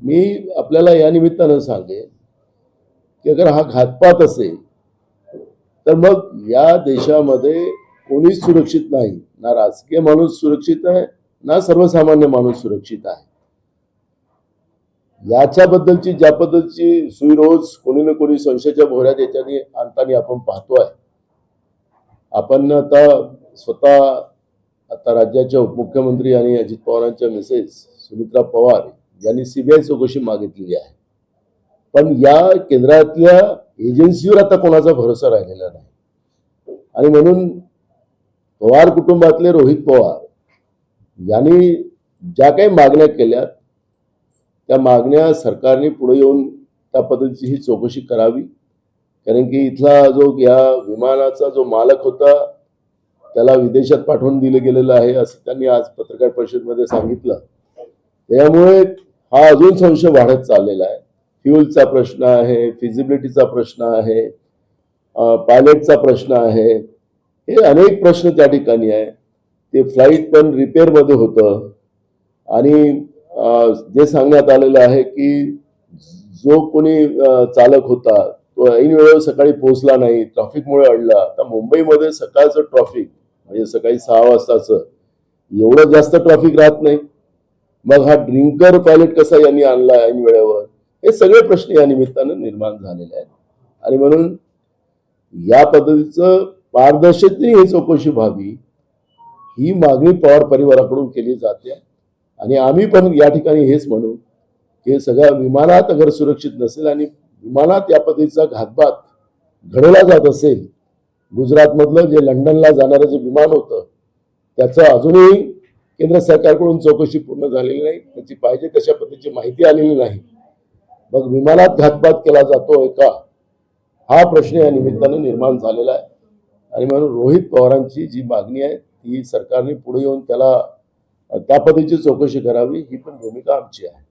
मी आपल्याला या निमित्तानं सांगेन की अगर हा घातपात असेल तर मग या देशामध्ये कोणीच सुरक्षित नाही, ना राजकीय माणूस सुरक्षित आहे, ना सर्वसामान्य माणूस सुरक्षित आहे. याच्याबद्दलची ज्या पद्धतीची सुई रोज कोणी ना कोणी संशयाच्या भोवऱ्यात याच्याने आणताना आपण पाहतोय. आपण आता स्वतः आता राज्याच्या उपमुख्यमंत्री आणि अजित पवारांच्या मिसेस सुमित्रा पवार यांनी सीबीआय चौकशी मागितलेली आहे. पण या केंद्रातल्या एजन्सीवर आता कोणाचा भरोसा राहिलेला नाही आणि म्हणून पवार कुटुंबातले रोहित पवार यांनी ज्या काही मागण्या केल्या त्या मागण्या सरकारने पुढे येऊन त्या पद्धतीची ही चौकशी करावी. कारण की इथला जो या विमानाचा जो मालक होता त्याला विदेशात पाठवून दिलं गेलेलं आहे असं त्यांनी आज पत्रकार परिषदेमध्ये सांगितलं. त्यामुळे हा अजून संशय वाढत चाललेला आहे. फ्युलचा प्रश्न आहे, फिजिबिलिटीचा प्रश्न आहे, पायलटचा प्रश्न आहे, हे अनेक प्रश्न त्या ठिकाणी आहे. ते फ्लाईट पण रिपेअरमध्ये होतं आणि जे सांगण्यात आलेलं आहे की जो कोणी चालक होता तो ऐन वेळेवर सकाळी पोहोचला नाही, ट्रॅफिकमुळे अडला. आता मुंबईमध्ये सकाळचं ट्रॅफिक म्हणजे सकाळी 6 वाजताचं एवढं जास्त ट्रॅफिक राहत नाही. मग हा ड्रिंकर पायलट कसा यांनी आणला ऐन वेळेवर, हे सगळे प्रश्न या निमित्तानं निर्माण झालेले आहेत. आणि म्हणून या पद्धतीचं पारदर्शकतेने ही चौकशी व्हावी ही मागणी पवार परिवाराकडून केली जाते. आणि आम्ही पण या ठिकाणी हेच म्हणू की सगळ्या विमानात अगर सुरक्षित नसेल आणि विमानात या पद्धतीचा घातपात घडवला जात असेल, गुजरातमधलं जे लंडनला जाणारं जे विमान होतं त्याचं अजूनही केंद्र सरकारकडून चौकशी पूर्ण झालेली नाही, त्याची पाहिजे तशा पद्धतीची माहिती आलेली नाही, मग विमानात घातपात केला जातोय का, हा प्रश्न या निमित्तानं निर्माण झालेला आहे. आणि म्हणून रोहित पवारांची जी मागणी आहे ती सरकारने पुढे येऊन त्याला त्या पद्धतीची चौकशी करावी ही पण भूमिका आमची आहे.